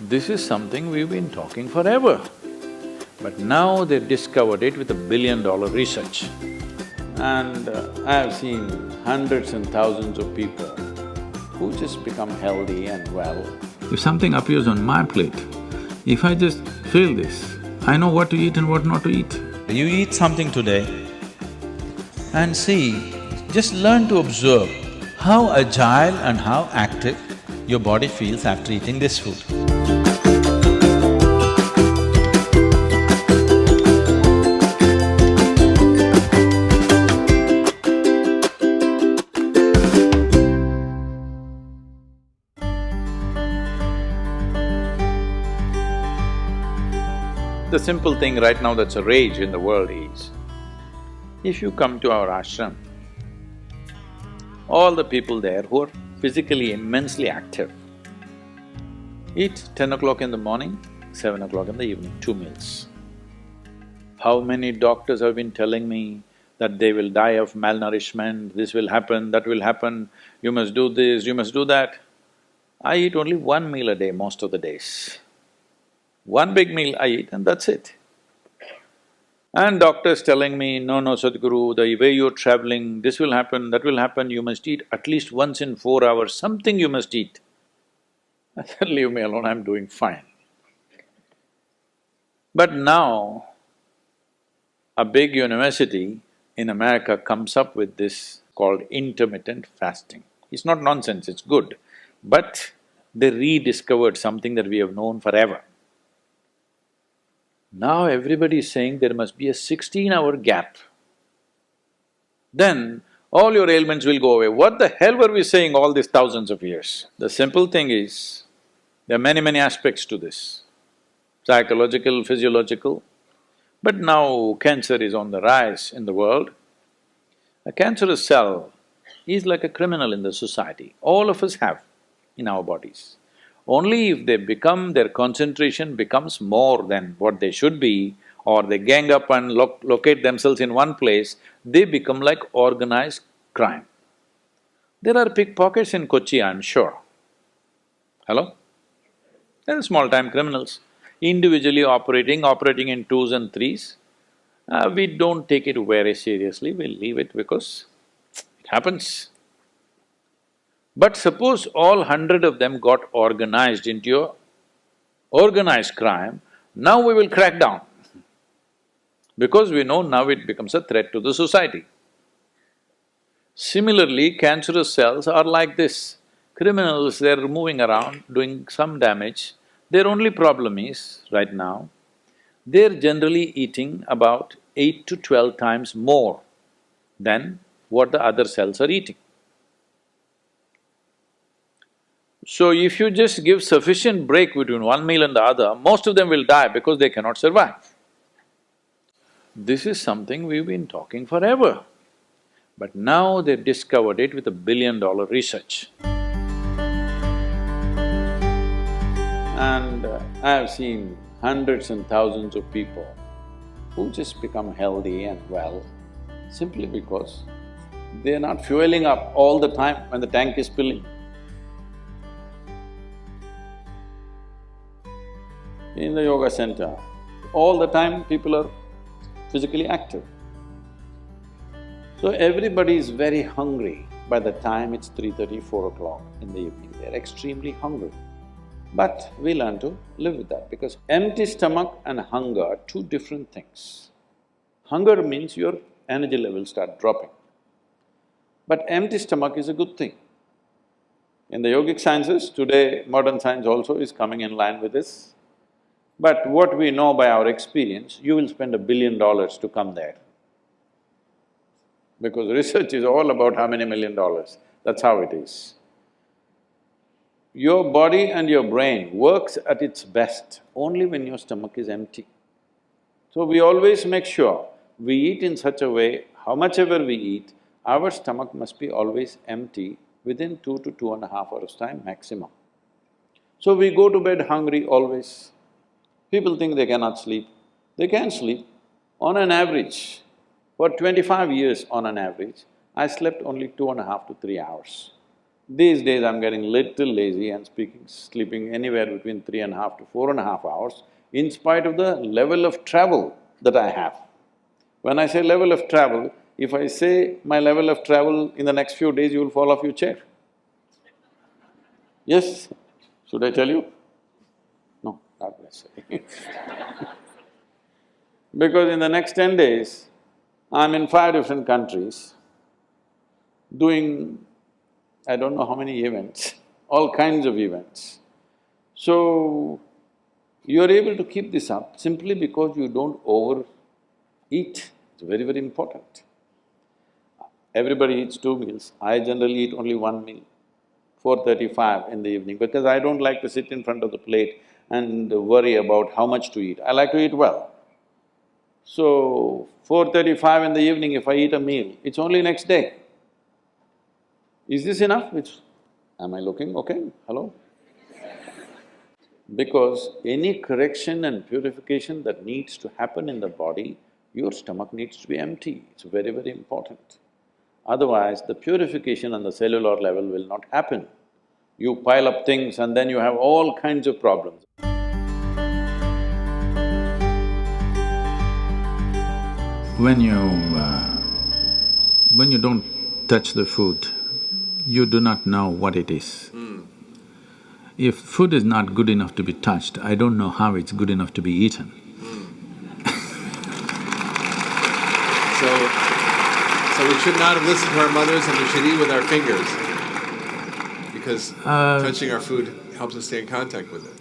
This is something we've been talking forever. But now they've discovered it with $1 billion research. And I've seen hundreds and thousands of people who just become healthy and well. If something appears on my plate, if I just feel this, I know what to eat and what not to eat. You eat something today and see, just learn to observe how agile and how active your body feels after eating this food. The simple thing right now that's a rage in the world is, if you come to our ashram, all the people there who are physically immensely active eat 10 o'clock in the morning, 7 o'clock in the evening, 2 meals. How many doctors have been telling me that they will die of malnourishment, this will happen, that will happen, you must do this, you must do that. I eat only 1 meal a day most of the days. One big meal I eat and that's it. And doctors telling me, no, Sadhguru, the way you're traveling, this will happen, that will happen, you must eat at least once in 4 hours, something you must eat. I said, leave me alone, I'm doing fine. But now, a big university in America comes up with this called intermittent fasting. It's not nonsense, it's good, but they rediscovered something that we have known forever. Now everybody is saying there must be a 16-hour gap. Then all your ailments will go away. What the hell were we saying all these thousands of years? The simple thing is, there are many aspects to this, psychological, physiological. But now cancer is on the rise in the world. A cancerous cell is like a criminal in the society, all of us have in our bodies. Only if their concentration becomes more than what they should be, or they gang up and locate themselves in one place, they become like organized crime. There are pickpockets in Kochi, I'm sure. Hello? There are small-time criminals, individually operating in twos and threes. We don't take it very seriously, we leave it because it happens. But suppose all 100 of them got organized into a organized crime, now we will crack down. Because we know now it becomes a threat to the society. Similarly, cancerous cells are like this. Criminals, they're moving around, doing some damage. Their only problem is, right now, they're generally eating about 8 to 12 times more than what the other cells are eating. So if you just give sufficient break between one meal and the other, most of them will die because they cannot survive. This is something we've been talking forever. But now they've discovered it with $1 billion research. And I've seen hundreds and thousands of people who just become healthy and well simply because they're not fueling up all the time when the tank is filling. In the yoga center, all the time people are physically active. So everybody is very hungry by the time it's 3:30, 4 o'clock in the evening, they're extremely hungry. But we learn to live with that because empty stomach and hunger are two different things. Hunger means your energy levels start dropping. But empty stomach is a good thing. In the yogic sciences, today modern science also is coming in line with this. But what we know by our experience, you will spend $1 billion to come there. Because research is all about how many $1 million, that's how it is. Your body and your brain works at its best only when your stomach is empty. So we always make sure we eat in such a way, how much ever we eat, our stomach must be always empty within 2 to 2.5 hours' time maximum. So we go to bed hungry always. People think they cannot sleep. They can sleep. On an average, for 25 years on an average, I slept only 2.5 to 3 hours. These days I'm getting little lazy and sleeping anywhere between 3.5 to 4.5 hours in spite of the level of travel that I have. When I say level of travel, if I say my level of travel in the next few days, you will fall off your chair. Yes? Should I tell you? No, not necessarily. Because in the next 10 days, I'm in 5 different countries doing I don't know how many events, all kinds of events. So, you're able to keep this up simply because you don't overeat. It's very, very important. Everybody eats 2 meals. I generally eat only 1 meal, 4:35 in the evening, because I don't like to sit in front of the plate and worry about how much to eat. I like to eat well. So, 4:35 in the evening, if I eat a meal, it's only next day. Is this enough? Am I looking okay? Hello? Because any correction and purification that needs to happen in the body, your stomach needs to be empty. It's very, very important. Otherwise, the purification on the cellular level will not happen. You pile up things and then you have all kinds of problems. When you don't touch the food, you do not know what it is. If food is not good enough to be touched, I don't know how it's good enough to be eaten. So we should not have listened to our mothers and we should eat with our fingers because touching our food helps us stay in contact with it.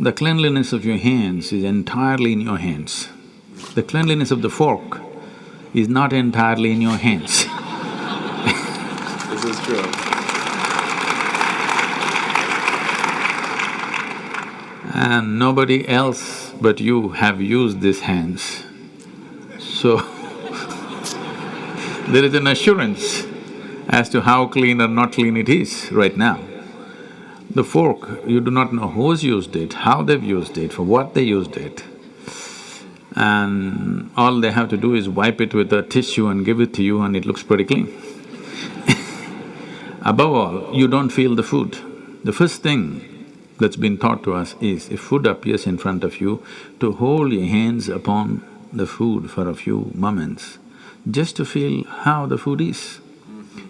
The cleanliness of your hands is entirely in your hands. The cleanliness of the fork is not entirely in your hands. This is true. And nobody else but you have used these hands. So, there is an assurance as to how clean or not clean it is right now. The fork, you do not know who's used it, how they've used it, for what they used it. And all they have to do is wipe it with a tissue and give it to you and it looks pretty clean. Above all, you don't feel the food. The first thing that's been taught to us is, if food appears in front of you, to hold your hands upon the food for a few moments, just to feel how the food is.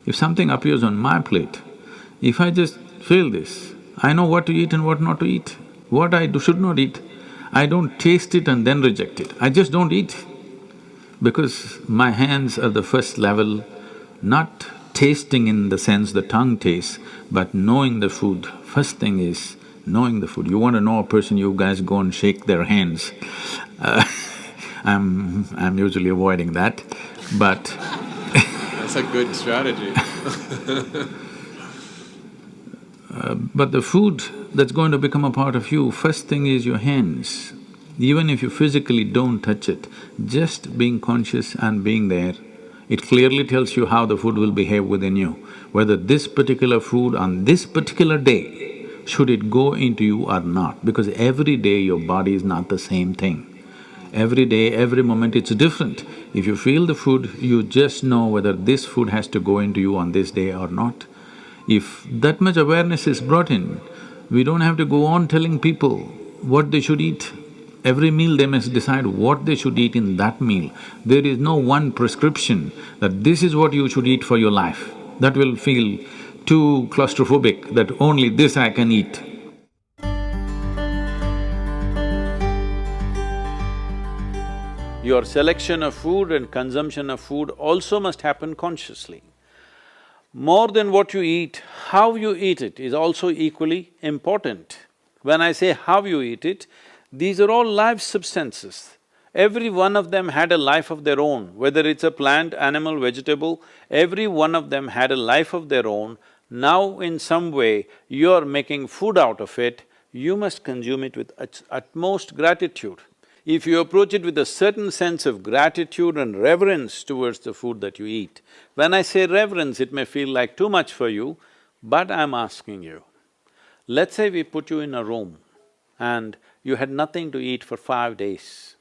If something appears on my plate, if I just feel this, I know what to eat and what not to eat, what I should not eat. I don't taste it and then reject it, I just don't eat. Because my hands are the first level, not tasting in the sense the tongue tastes, but knowing the food. First thing is knowing the food. You want to know a person, you guys go and shake their hands. I'm usually avoiding that, but That's a good strategy. But the food that's going to become a part of you, first thing is your hands. Even if you physically don't touch it, just being conscious and being there, it clearly tells you how the food will behave within you. Whether this particular food on this particular day, should it go into you or not, because every day your body is not the same thing. Every day, every moment it's different. If you feel the food, you just know whether this food has to go into you on this day or not. If that much awareness is brought in, we don't have to go on telling people what they should eat. Every meal they must decide what they should eat in that meal. There is no one prescription that this is what you should eat for your life. That will feel too claustrophobic, that only this I can eat. Your selection of food and consumption of food also must happen consciously. More than what you eat, how you eat it is also equally important. When I say how you eat it, these are all live substances. Every one of them had a life of their own, whether it's a plant, animal, vegetable, every one of them had a life of their own. Now in some way, you're making food out of it, you must consume it with utmost gratitude. If you approach it with a certain sense of gratitude and reverence towards the food that you eat, when I say reverence, it may feel like too much for you, but I'm asking you, let's say we put you in a room and you had nothing to eat for 5 days.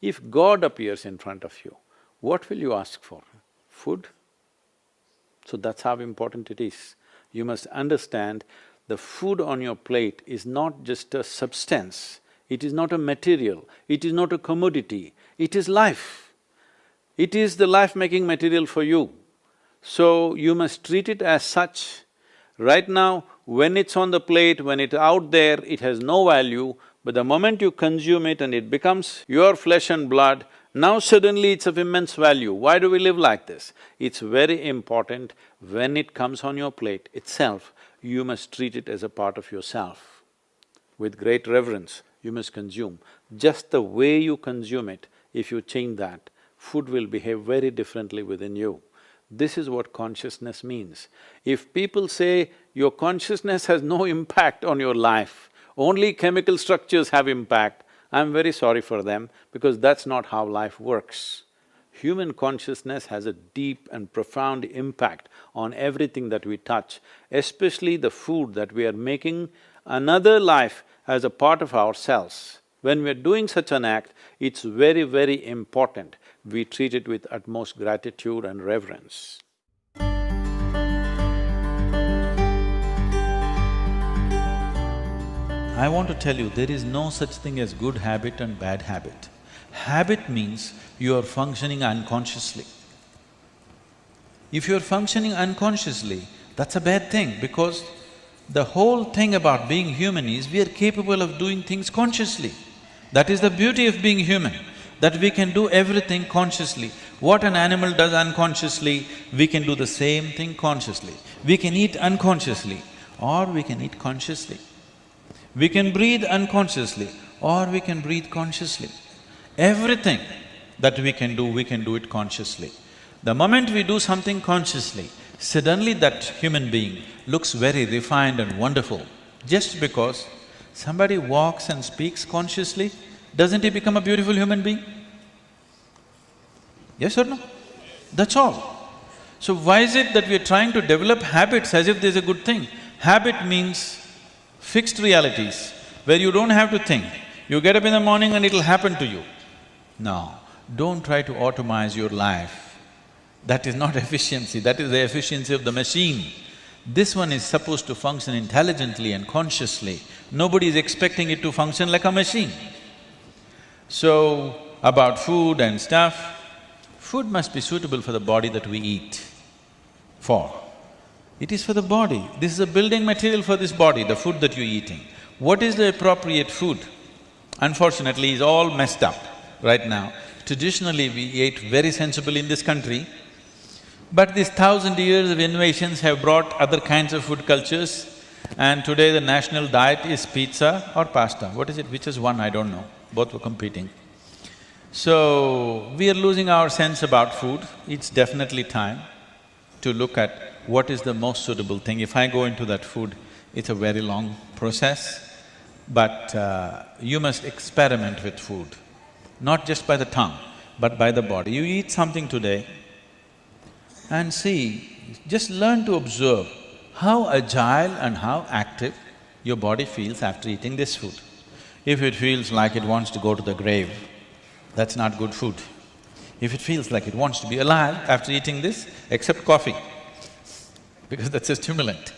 If God appears in front of you, what will you ask for? Food? So that's how important it is. You must understand the food on your plate is not just a substance, it is not a material, it is not a commodity, it is life. It is the life-making material for you. So you must treat it as such. Right now, when it's on the plate, when it's out there, it has no value, but the moment you consume it and it becomes your flesh and blood, now suddenly it's of immense value. Why do we live like this? It's very important, when it comes on your plate itself, you must treat it as a part of yourself. With great reverence, you must consume. Just the way you consume it, if you change that, food will behave very differently within you. This is what consciousness means. If people say your consciousness has no impact on your life, only chemical structures have impact, I'm very sorry for them because that's not how life works. Human consciousness has a deep and profound impact on everything that we touch, especially the food that we are making another life as a part of ourselves. When we're doing such an act, it's very, very important we treat it with utmost gratitude and reverence. I want to tell you, there is no such thing as good habit and bad habit. Habit means you are functioning unconsciously. If you're functioning unconsciously, that's a bad thing because the whole thing about being human is we are capable of doing things consciously. That is the beauty of being human, that we can do everything consciously. What an animal does unconsciously, we can do the same thing consciously. We can eat unconsciously or we can eat consciously. We can breathe unconsciously or we can breathe consciously. Everything that we can do it consciously. The moment we do something consciously, suddenly that human being looks very refined and wonderful. Just because somebody walks and speaks consciously, doesn't he become a beautiful human being? Yes or no? That's all. So why is it that we are trying to develop habits as if there's a good thing? Habit means fixed realities, where you don't have to think. You get up in the morning and it'll happen to you. No, don't try to automize your life. That is not efficiency, that is the efficiency of the machine. This one is supposed to function intelligently and consciously. Nobody is expecting it to function like a machine. So, about food and stuff, food must be suitable for the body that we eat for. It is for the body. This is a building material for this body, the food that you're eating. What is the appropriate food? Unfortunately, is all messed up right now. Traditionally, we ate very sensibly in this country, but these 1,000 years of innovations have brought other kinds of food cultures, and today the national diet is pizza or pasta. What is it? Which is one? I don't know. Both were competing. So, we are losing our sense about food. It's definitely time to look at what is the most suitable thing. If I go into that food, it's a very long process, but you must experiment with food, not just by the tongue, but by the body. You eat something today and see, just learn to observe how agile and how active your body feels after eating this food. If it feels like it wants to go to the grave, that's not good food. If it feels like it wants to be alive after eating this, except coffee, because that's a stimulant.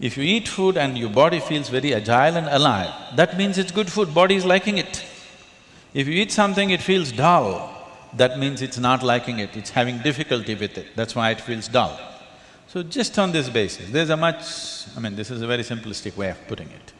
If you eat food and your body feels very agile and alive, that means it's good food, body is liking it. If you eat something, it feels dull, that means it's not liking it, it's having difficulty with it, that's why it feels dull. So just on this basis, there's a much… this is a very simplistic way of putting it.